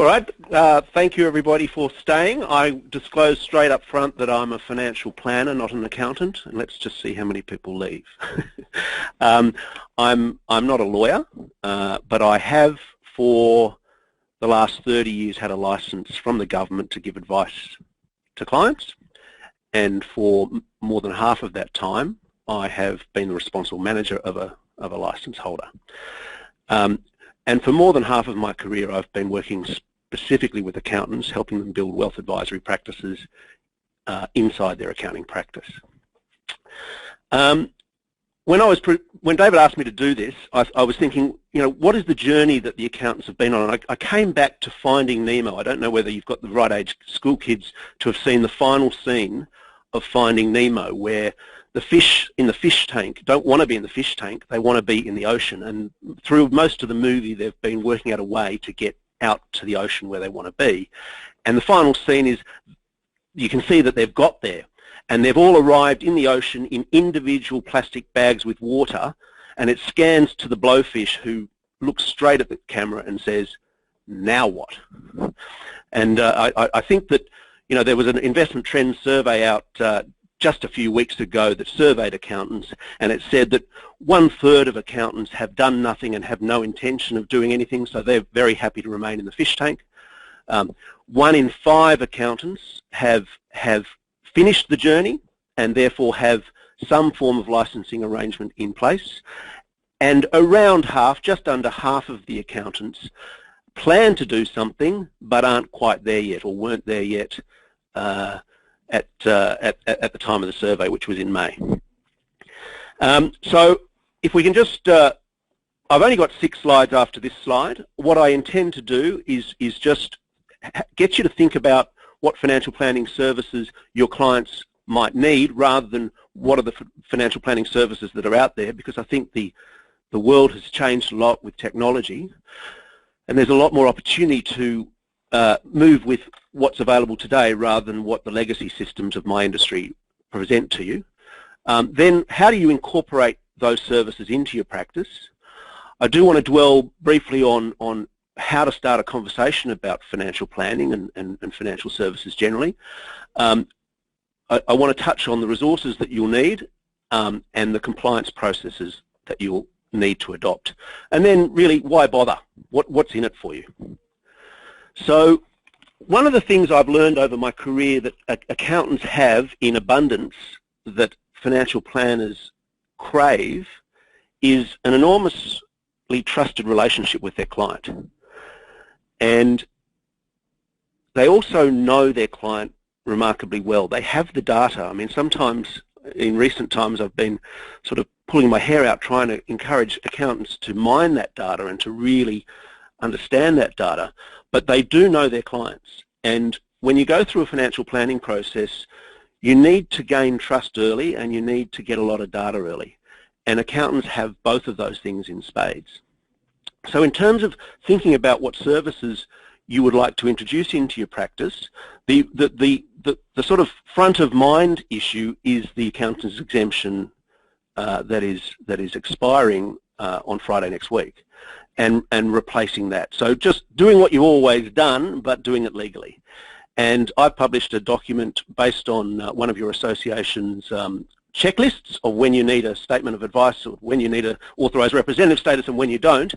All right, thank you everybody for staying. I disclose straight up front that I'm a financial planner, not an accountant, and let's just see how many people leave. I'm not a lawyer, but I have for the last 30 years had a license from the government to give advice to clients, and for more than half of that time I have been the responsible manager of a license holder. And for more than half of my career I've been working specifically with accountants, helping them build wealth advisory practices inside their accounting practice. When David asked me to do this, I was thinking, you know, what is the journey that the accountants have been on? I came back to Finding Nemo. I don't know whether you've got the right age school kids to have seen the final scene of Finding Nemo, where the fish in the fish tank don't want to be in the fish tank, they want to be in the ocean. And through most of the movie they've been working out a way to get out to the ocean where they want to be. And the final scene is, you can see that they've got there, and they've all arrived in the ocean in individual plastic bags with water, and it scans to the blowfish, who looks straight at the camera and says, "Now what?" And I think that, you know, there was an investment trend survey out just a few weeks ago that surveyed accountants, and it said that 1/3 of accountants have done nothing and have no intention of doing anything, so they're very happy to remain in the fish tank. 1 in 5 accountants have finished the journey and therefore have some form of licensing arrangement in place, and around half, just under half of the accountants plan to do something but aren't quite there yet, or weren't there yet at the time of the survey, which was in May. So if we can just, I've only got 6 slides after this slide. What I intend to do is just get you to think about what financial planning services your clients might need, rather than what are the financial planning services that are out there, because I think the world has changed a lot with technology, and there's a lot more opportunity to move with what's available today rather than what the legacy systems of my industry present to you. Then how do you incorporate those services into your practice? I do want to dwell briefly on how to start a conversation about financial planning and financial services generally. I want to touch on the resources that you'll need and the compliance processes that you'll need to adopt. And then really, why bother? What's in it for you? So one of the things I've learned over my career that accountants have in abundance that financial planners crave is an enormously trusted relationship with their client. And they also know their client remarkably well. They have the data. I mean, sometimes in recent times I've been sort of pulling my hair out trying to encourage accountants to mine that data and to really understand that data. But they do know their clients, and when you go through a financial planning process, you need to gain trust early and you need to get a lot of data early, and accountants have both of those things in spades. So in terms of thinking about what services you would like to introduce into your practice, the sort of front of mind issue is the accountant's exemption that is expiring on Friday next week. And replacing that. So just doing what you've always done, but doing it legally. And I've published a document based on one of your association's checklists of when you need a statement of advice, or when you need an authorised representative status and when you don't.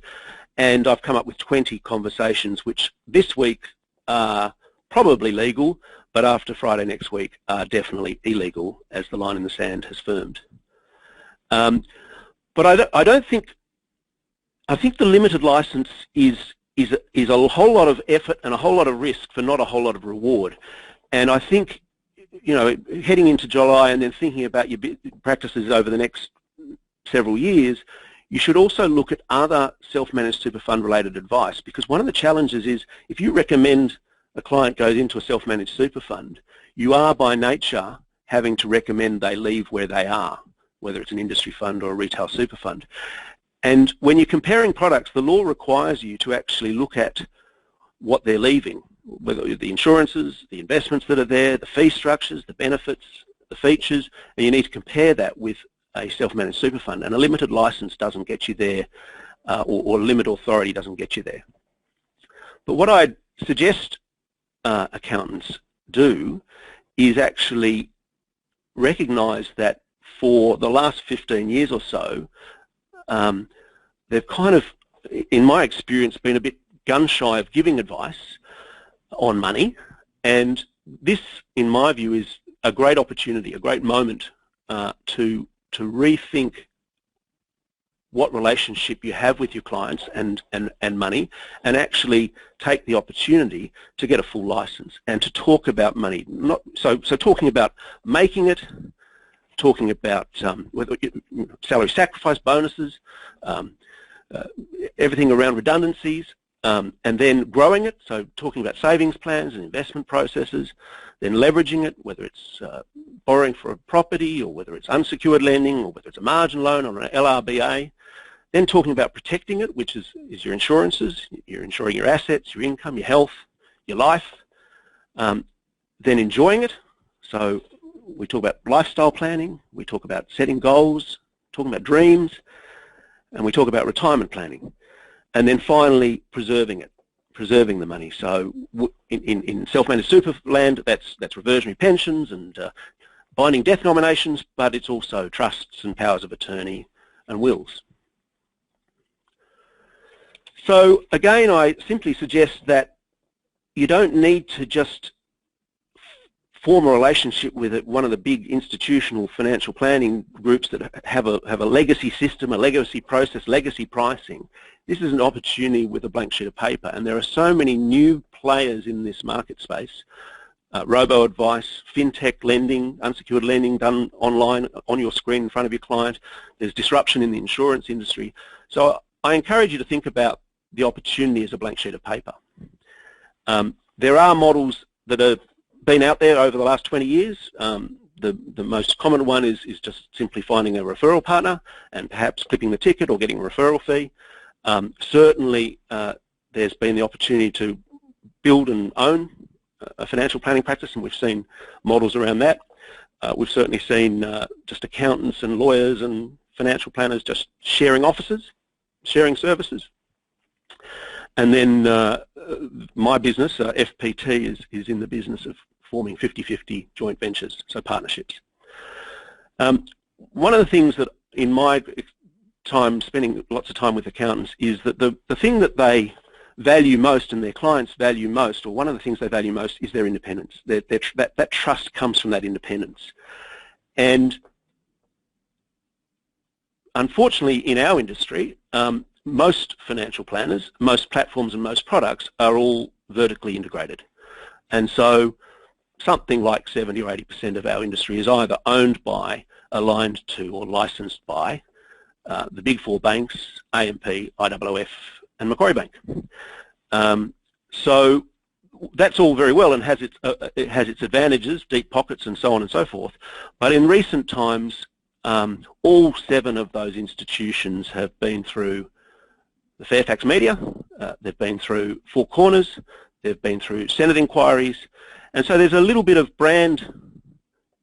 And I've come up with 20 conversations, which this week are probably legal, but after Friday next week are definitely illegal, as the line in the sand has firmed. But I think the limited license is a whole lot of effort and a whole lot of risk for not a whole lot of reward. And I think, you know, heading into July and then thinking about your practices over the next several years, you should also look at other self-managed super fund related advice, because one of the challenges is if you recommend a client goes into a self-managed super fund, you are by nature having to recommend they leave where they are, whether it's an industry fund or a retail super fund. And when you're comparing products, the law requires you to actually look at what they're leaving, whether the insurances, the investments that are there, the fee structures, the benefits, the features, and you need to compare that with a self-managed super fund. And a limited license doesn't get you there, or limit authority doesn't get you there. But what I'd suggest accountants do is actually recognise that for the last 15 years or so, they've kind of, in my experience, been a bit gun-shy of giving advice on money, and this, in my view, is a great opportunity, a great moment to rethink what relationship you have with your clients and money, and actually take the opportunity to get a full license and to talk about money. So talking about making it, talking about salary sacrifice bonuses, everything around redundancies, and then growing it, so talking about savings plans and investment processes, then leveraging it, whether it's borrowing for a property or whether it's unsecured lending or whether it's a margin loan or an LRBA, then talking about protecting it, which is your insurances, you're insuring your assets, your income, your health, your life, then enjoying it, so we talk about lifestyle planning, we talk about setting goals, talking about dreams, and we talk about retirement planning. And then finally, preserving it, preserving the money. So in self-managed super land, that's reversionary pensions and binding death nominations, but it's also trusts and powers of attorney and wills. So again, I simply suggest that you don't need to just form a relationship with one of the big institutional financial planning groups that have a legacy system, a legacy process, legacy pricing. This is an opportunity with a blank sheet of paper, and there are so many new players in this market space. Robo-advice, fintech lending, unsecured lending done online on your screen in front of your client. There's disruption in the insurance industry. So I encourage you to think about the opportunity as a blank sheet of paper. There are models that have been out there over the last 20 years. The most common one is just simply finding a referral partner and perhaps clipping the ticket or getting a referral fee. Certainly there's been the opportunity to build and own a financial planning practice, and we've seen models around that. We've certainly seen just accountants and lawyers and financial planners just sharing offices, sharing services. And then my business, FPT, is in the business of forming 50-50 joint ventures, so partnerships. One of the things that in my time spending lots of time with accountants is that the thing that they value most and their clients value most, or one of the things they value most, is their independence. That trust comes from that independence. And unfortunately in our industry, most financial planners, most platforms and most products are all vertically integrated. And so something like 70 or 80% of our industry is either owned by, aligned to or licensed by the big four banks, AMP, IOOF and Macquarie Bank. So that's all very well and it has its advantages, deep pockets and so on and so forth. But in recent times, all 7 of those institutions have been through the Fairfax media, they've been through Four Corners, they've been through Senate inquiries, and so there's a little bit of brand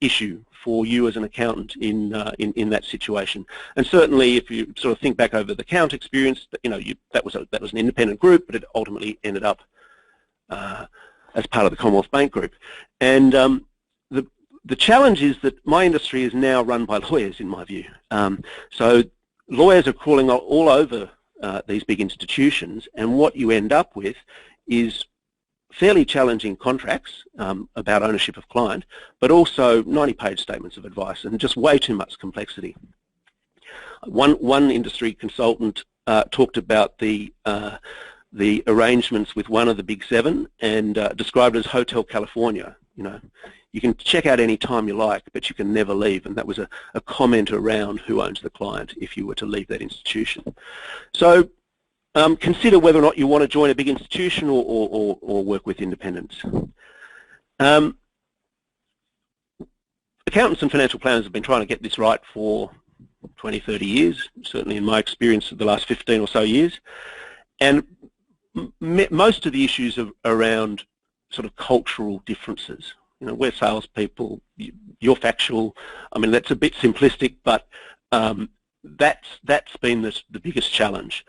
issue for you as an accountant in that situation. And certainly, if you sort of think back over the Count experience, that was an independent group, but it ultimately ended up as part of the Commonwealth Bank Group. And the challenge is that my industry is now run by lawyers, in my view. So lawyers are crawling all over these big institutions, and what you end up with is fairly challenging contracts about ownership of client, but also 90-page statements of advice and just way too much complexity. One industry consultant talked about the arrangements with one of the big 7 and described it as Hotel California. You can check out any time you like, but you can never leave, and that was a comment around who owns the client if you were to leave that institution. So consider whether or not you want to join a big institution or work with independents. Accountants and financial planners have been trying to get this right for 20, 30 years, certainly in my experience of the last 15 or so years. And most of the issues are around sort of cultural differences. We're salespeople, you're factual. I mean, that's a bit simplistic, but that's been the biggest challenge.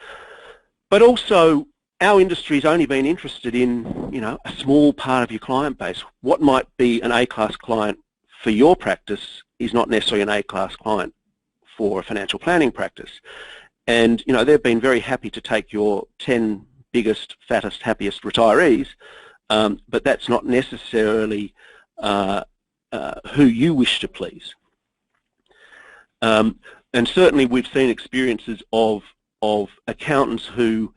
But also, our industry's only been interested in, you know, a small part of your client base. What might be an A-class client for your practice is not necessarily an A-class client for a financial planning practice. And, you know, they've been very happy to take your 10 biggest, fattest, happiest retirees, but that's not necessarily who you wish to please. And certainly we've seen experiences of accountants who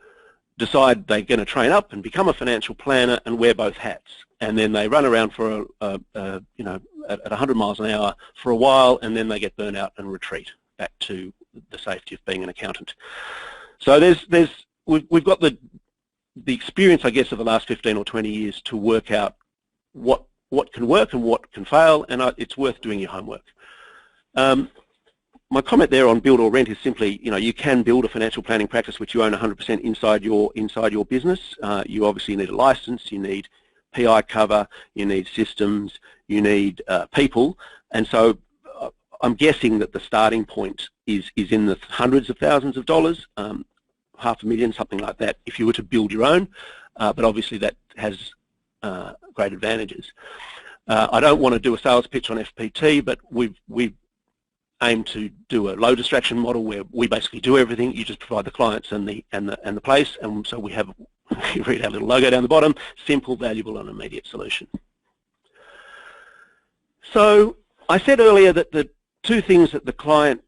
decide they're going to train up and become a financial planner and wear both hats, and then they run around for you know, at 100 miles an hour for a while, and then they get burnt out and retreat back to the safety of being an accountant. So we've got the experience, I guess, of the last 15 or 20 years to work out what can work and what can fail, and it's worth doing your homework. My comment there on build or rent is simply, you know, you can build a financial planning practice which you own 100% inside your business. You obviously need a license, you need PI cover, you need systems, you need people, and so I'm guessing that the starting point is in the hundreds of thousands of dollars, $500,000, something like that, if you were to build your own, but obviously that has great advantages. I don't want to do a sales pitch on FPT, but we've aim to do a low distraction model where we basically do everything. You just provide the clients and the place, and so we have, you read our little logo down the bottom, simple, valuable, and immediate solution. So I said earlier that the two things that the client,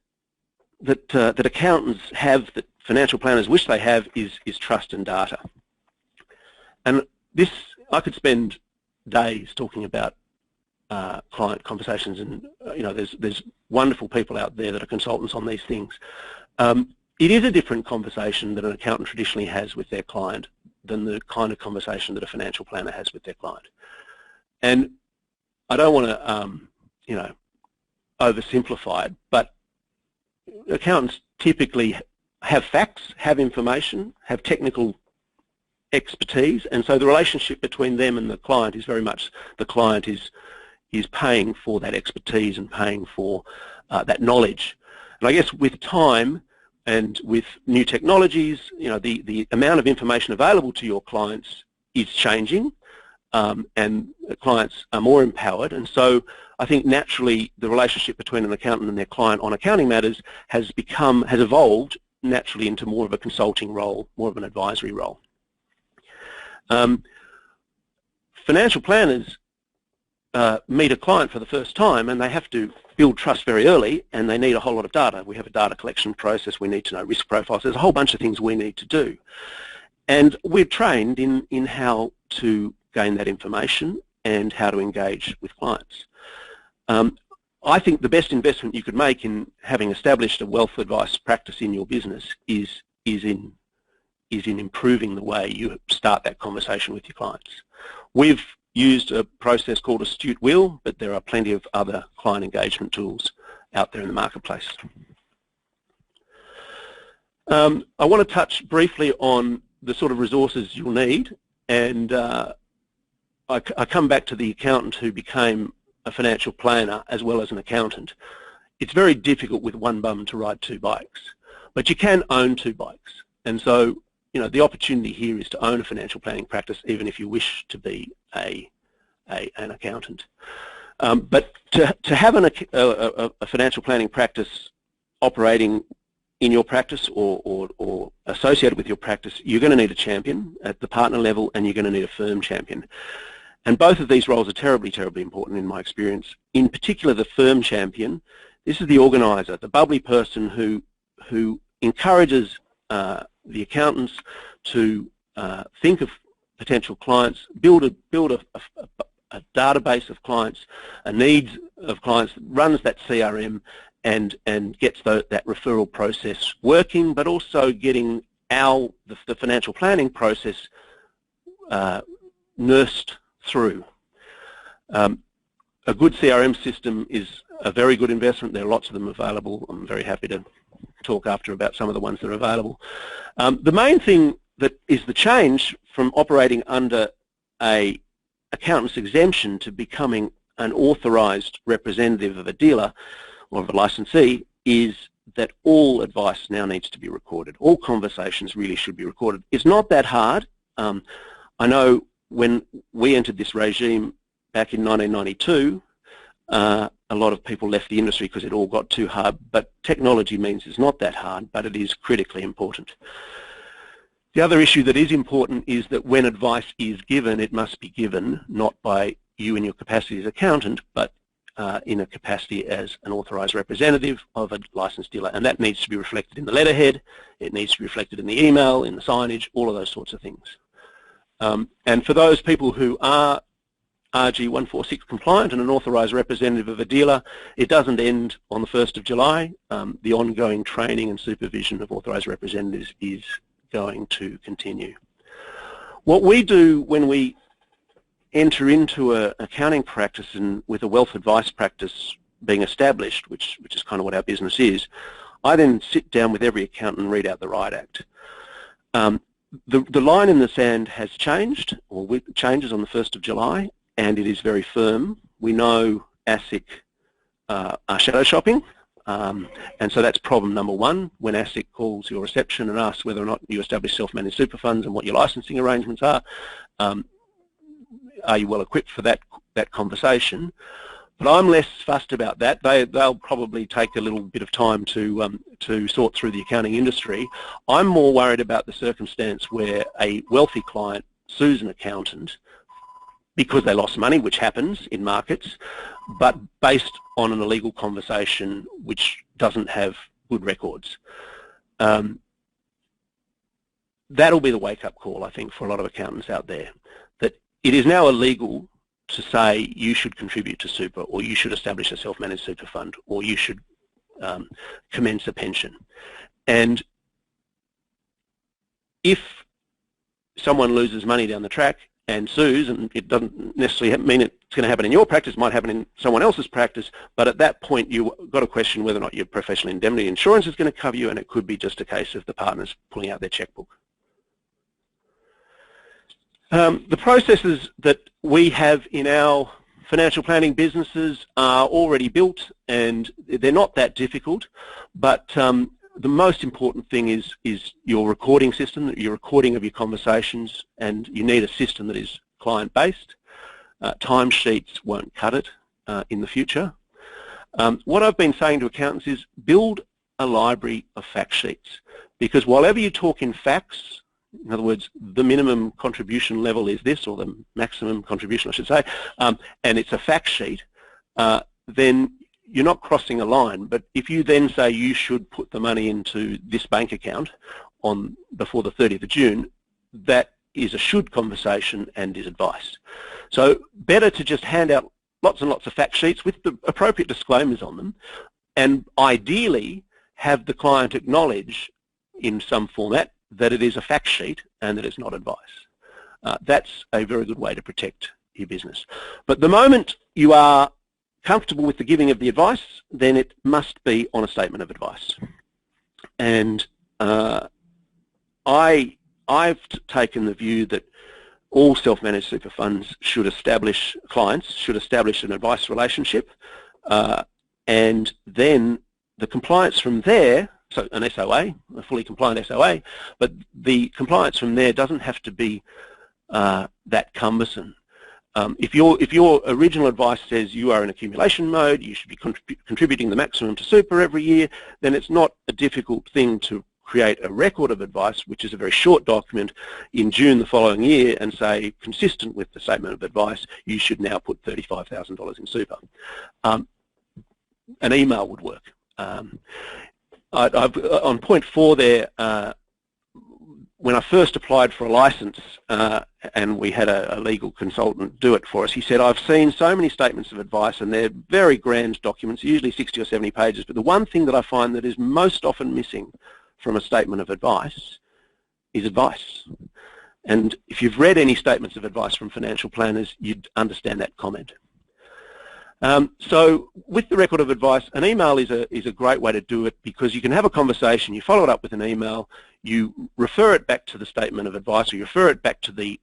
that accountants have that financial planners wish they have is trust and data. And this, I could spend days talking about client conversations, and you know, there's wonderful people out there that are consultants on these things. It is a different conversation that an accountant traditionally has with their client than the kind of conversation that a financial planner has with their client. And I don't want to, you know, oversimplify it, but accountants typically have facts, have information, have technical expertise, and so the relationship between them and the client is very much the client is paying for that expertise and paying for that knowledge. And I guess with time and with new technologies, you know, the amount of information available to your clients is changing, and clients are more empowered, and so I think naturally the relationship between an accountant and their client on accounting matters has evolved naturally into more of a consulting role, more of an advisory role. Financial planners meet a client for the first time, and they have to build trust very early, and they need a whole lot of data. We have a data collection process, we need to know risk profiles, there's a whole bunch of things we need to do. And we're trained in how to gain that information and how to engage with clients. I think the best investment you could make in having established a wealth advice practice in your business is in improving the way you start that conversation with your clients. We've used a process called Astute Wheel, but there are plenty of other client engagement tools out there in the marketplace. I want to touch briefly on the sort of resources you'll need, and I come back to the accountant who became a financial planner as well as an accountant. It's very difficult with one bum to ride two bikes, but you can own two bikes, and so you know, the opportunity here is to own a financial planning practice even if you wish to be an accountant. But to have a financial planning practice operating in your practice or associated with your practice, you're going to need a champion at the partner level, and you're going to need a firm champion. And both of these roles are terribly, terribly important in my experience. In particular, the firm champion, this is the organizer, the bubbly person who encourages the accountants to think of potential clients, build a database of clients, a needs of clients, runs that CRM, and gets that referral process working, but also getting the financial planning process nursed through. A good CRM system is a very good investment. There are lots of them available. I'm very happy to talk after about some of the ones that are available. The main thing that is the change from operating under a accountant's exemption to becoming an authorized representative of a dealer or of a licensee is that all advice now needs to be recorded. All conversations really should be recorded. It's not that hard. I know when we entered this regime back in 1992, a lot of people left the industry because it all got too hard, but technology means it's not that hard, but it is critically important. The other issue that is important is that when advice is given, it must be given not by you in your capacity as accountant, but in a capacity as an authorised representative of a licensed dealer, and that needs to be reflected in the letterhead, it needs to be reflected in the email, in the signage, all of those sorts of things. And for those people who are RG 146 compliant and an authorised representative of a dealer, it doesn't end on the 1st of July. The ongoing training and supervision of authorised representatives is going to continue. What we do when we enter into an accounting practice and with a wealth advice practice being established, which is kind of what our business is, I then sit down with every accountant and read out the Riot Act. The line in the sand has changed, or changes on the 1st of July, and it is very firm. We know ASIC are shadow shopping, and so that's problem number one. When ASIC calls your reception and asks whether or not you establish self-managed super funds and what your licensing arrangements are you well equipped for that conversation? But I'm less fussed about that. They'll probably take a little bit of time to sort through the accounting industry. I'm more worried about the circumstance where a wealthy client sues an accountant because they lost money, which happens in markets, but based on an illegal conversation which doesn't have good records. That'll be the wake-up call, I think, for a lot of accountants out there, that it is now illegal to say you should contribute to super, or you should establish a self-managed super fund, or you should commence a pension. And if someone loses money down the track and sues, and it doesn't necessarily mean it's going to happen in your practice, it might happen in someone else's practice, but at that point you've got to question whether or not your professional indemnity insurance is going to cover you, and it could be just a case of the partners pulling out their checkbook. The processes that we have in our financial planning businesses are already built, and they're not that difficult, but the most important thing is your recording system, your recording of your conversations, and you need a system that is client-based. Timesheets won't cut it in the future. What I've been saying to accountants is build a library of fact sheets, because whilever you talk in facts, in other words, the minimum contribution level is this, or the maximum contribution, I should say, and it's a fact sheet, then you're not crossing a line. But if you then say you should put the money into this bank account before the 30th of June, that is a should conversation and is advice. So better to just hand out lots and lots of fact sheets with the appropriate disclaimers on them, and ideally have the client acknowledge in some format that it is a fact sheet and that it's not advice. That's a very good way to protect your business. But the moment you are comfortable with the giving of the advice, then it must be on a statement of advice. And I've taken the view that all self-managed super funds should establish, clients should establish an advice relationship, and then the compliance from there, so an SOA, a fully compliant SOA, but the compliance from there doesn't have to be that cumbersome. If your original advice says you are in accumulation mode, you should be contributing the maximum to super every year, then it's not a difficult thing to create a record of advice, which is a very short document, in June the following year, and say, consistent with the statement of advice, you should now put $35,000 in super. An email would work. On point 4 there, when I first applied for a license and we had a legal consultant do it for us, he said, I've seen so many statements of advice and they're very grand documents, usually 60 or 70 pages, but the one thing that I find that is most often missing from a statement of advice is advice. And if you've read any statements of advice from financial planners, you'd understand that comment. So with the record of advice, an email is a great way to do it, because you can have a conversation, you follow it up with an email, you refer it back to the statement of advice, or you refer it back to the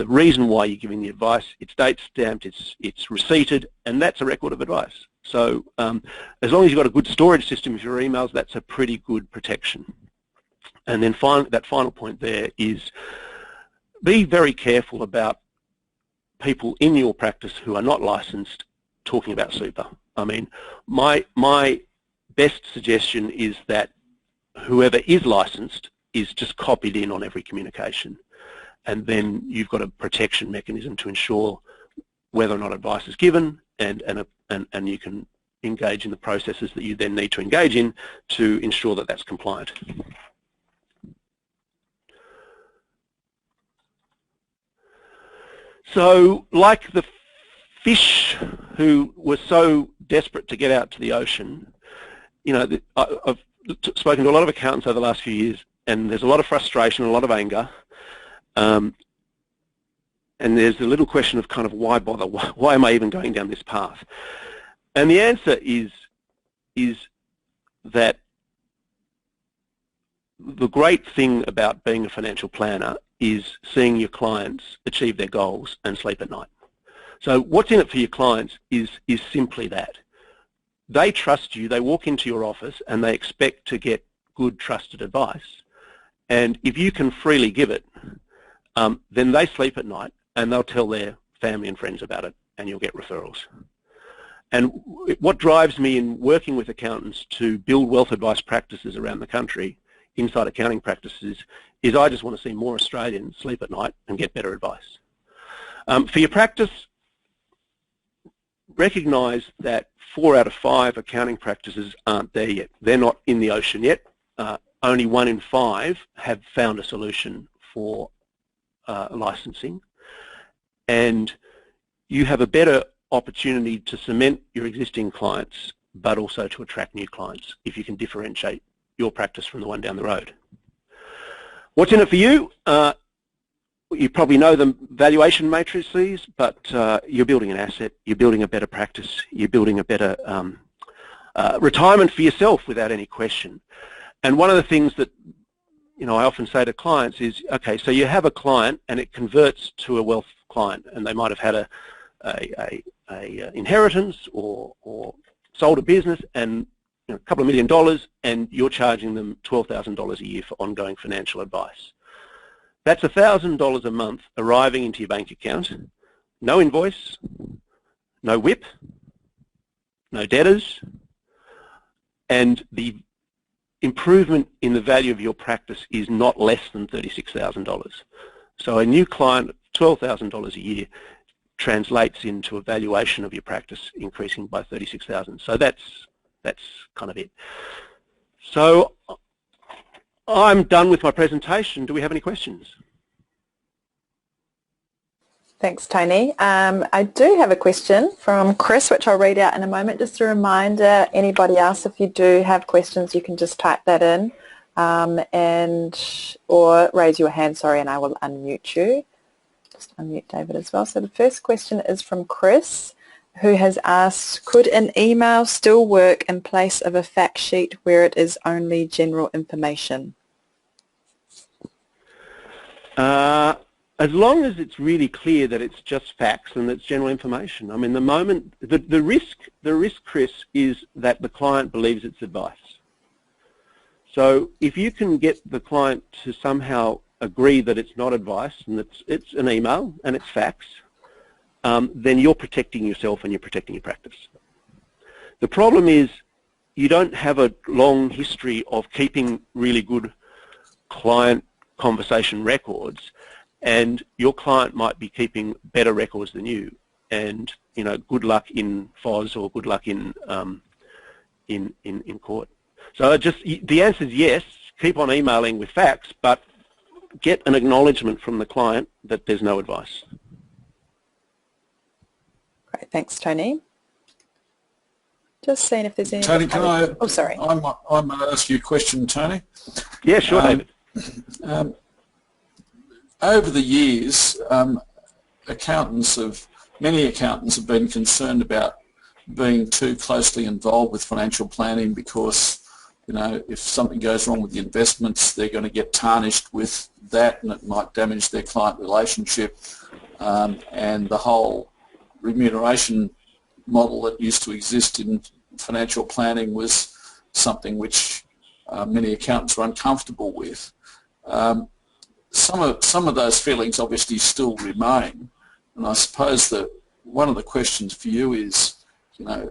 reason why you're giving the advice. It's date stamped, it's receipted, and that's a record of advice. So as long as you've got a good storage system of your emails, that's a pretty good protection. And then that final point there is be very careful about people in your practice who are not licensed talking about super. I mean, my best suggestion is that whoever is licensed is just copied in on every communication, and then you've got a protection mechanism to ensure whether or not advice is given, and you can engage in the processes that you then need to engage in to ensure that that's compliant. So, like the fish who were so desperate to get out to the ocean, you know, I've spoken to a lot of accountants over the last few years, and there's a lot of frustration, a lot of anger, and there's a little question of kind of why bother? Why am I even going down this path? And the answer is that the great thing about being a financial planner is seeing your clients achieve their goals and sleep at night. So what's in it for your clients is simply that. They trust you, they walk into your office and they expect to get good, trusted advice. And if you can freely give it, then they sleep at night and they'll tell their family and friends about it, and you'll get referrals. And what drives me in working with accountants to build wealth advice practices around the country, inside accounting practices, is I just want to see more Australians sleep at night and get better advice. For your practice, recognise that 4 out of 5 accounting practices aren't there yet. They're not in the ocean yet. Only 1 in 5 have found a solution for licensing. And you have a better opportunity to cement your existing clients, but also to attract new clients if you can differentiate your practice from the one down the road. What's in it for you? You probably know the valuation matrices, but you're building an asset, you're building a better practice, you're building a better retirement for yourself without any question. And one of the things that I often say to clients is, okay, so you have a client and it converts to a wealth client, and they might have had a inheritance or sold a business and a couple of $1 million, and you're charging them $12,000 a year for ongoing financial advice. That's $1,000 a month arriving into your bank account, no invoice, no WIP, no debtors, and the improvement in the value of your practice is not less than $36,000. So a new client, $12,000 a year, translates into a valuation of your practice increasing by $36,000. So that's kind of it. So I'm done with my presentation. Do we have any questions? Thanks, Tony. I do have a question from Chris, which I'll read out in a moment. Just a reminder, anybody else, if you do have questions, you can just type that in or raise your hand, sorry, and I will unmute you. Just unmute David as well. So the first question is from Chris, who has asked, could an email still work in place of a fact sheet where it is only general information? As long as it's really clear that it's just facts and it's general information. I mean, the risk, Chris, is that the client believes it's advice. So if you can get the client to somehow agree that it's not advice and it's an email and it's facts, then you're protecting yourself and you're protecting your practice. The problem is you don't have a long history of keeping really good client conversation records, and your client might be keeping better records than you, and good luck in FOS or good luck in court. So the answer is yes, keep on emailing with facts, but get an acknowledgement from the client that there's no advice. Great, thanks, Tony. Just seeing if there's any. Tony, can I? Oh, sorry. I might ask you a question, Tony. Yeah, sure, David. Over the years, many accountants have been concerned about being too closely involved with financial planning because, if something goes wrong with the investments, they're going to get tarnished with that, and it might damage their client relationship, and the whole remuneration model that used to exist in financial planning was something which many accountants were uncomfortable with. Some of those feelings obviously still remain, and I suppose that one of the questions for you is, you know,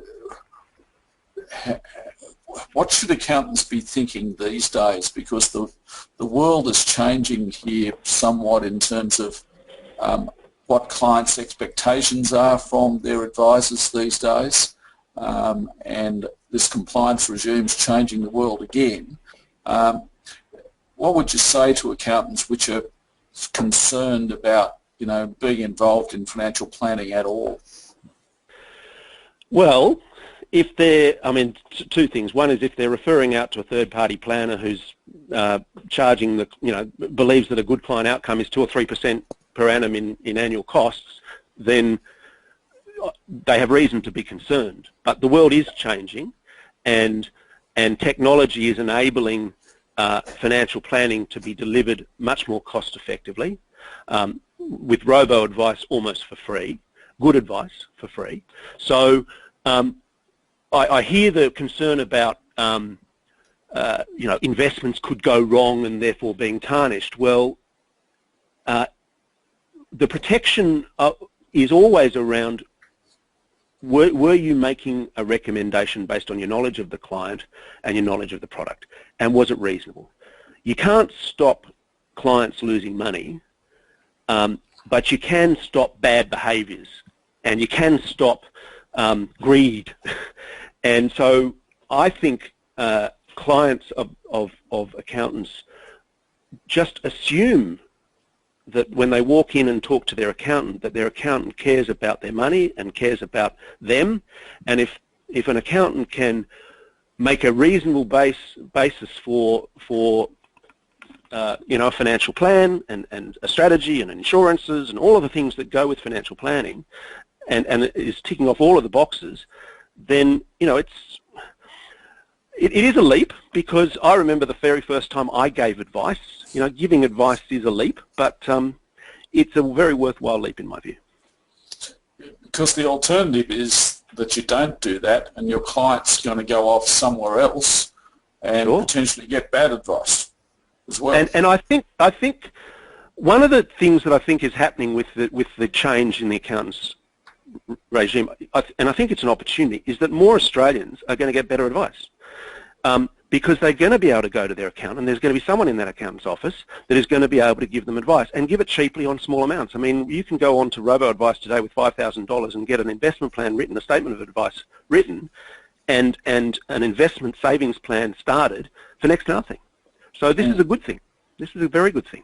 what should accountants be thinking these days? Because the world is changing here somewhat in terms of what clients' expectations are from their advisors these days, and this compliance regime is changing the world again. What would you say to accountants which are concerned about, you know, being involved in financial planning at all? Well, if they're, I mean, two things. One is if they're referring out to a third-party planner who's charging the, you know, believes that a good client outcome is 2 or 3% per annum in annual costs, then they have reason to be concerned. But the world is changing, and technology is enabling financial planning to be delivered much more cost effectively, with robo-advice almost for free, good advice for free. So I hear the concern about you know, investments could go wrong and therefore being tarnished. Well, the protection is always around, were you making a recommendation based on your knowledge of the client and your knowledge of the product, and was it reasonable? You can't stop clients losing money, but you can stop bad behaviours, and you can stop greed. And so I think clients of accountants just assume that when they walk in and talk to their accountant, that their accountant cares about their money and cares about them. And if an accountant can make a reasonable basis for you know, a financial plan and a strategy and insurances and all of the things that go with financial planning, and it is ticking off all of the boxes, then, you know, it is a leap, because I remember the very first time I gave advice. You know, giving advice is a leap, but it's a very worthwhile leap in my view. Because the alternative is that you don't do that and your client's going to go off somewhere else and potentially get bad advice as well. And I think one of the things that I think is happening with the change in the accountants regime, and I think it's an opportunity, is that more Australians are going to get better advice. Because they're going to be able to go to their accountant, and there's going to be someone in that accountant's office that is going to be able to give them advice, and give it cheaply on small amounts. I mean, you can go on to robo-advice today with $5,000 and get an investment plan written, a statement of advice written, and an investment savings plan started for next to nothing. So this is a good thing. This is a very good thing.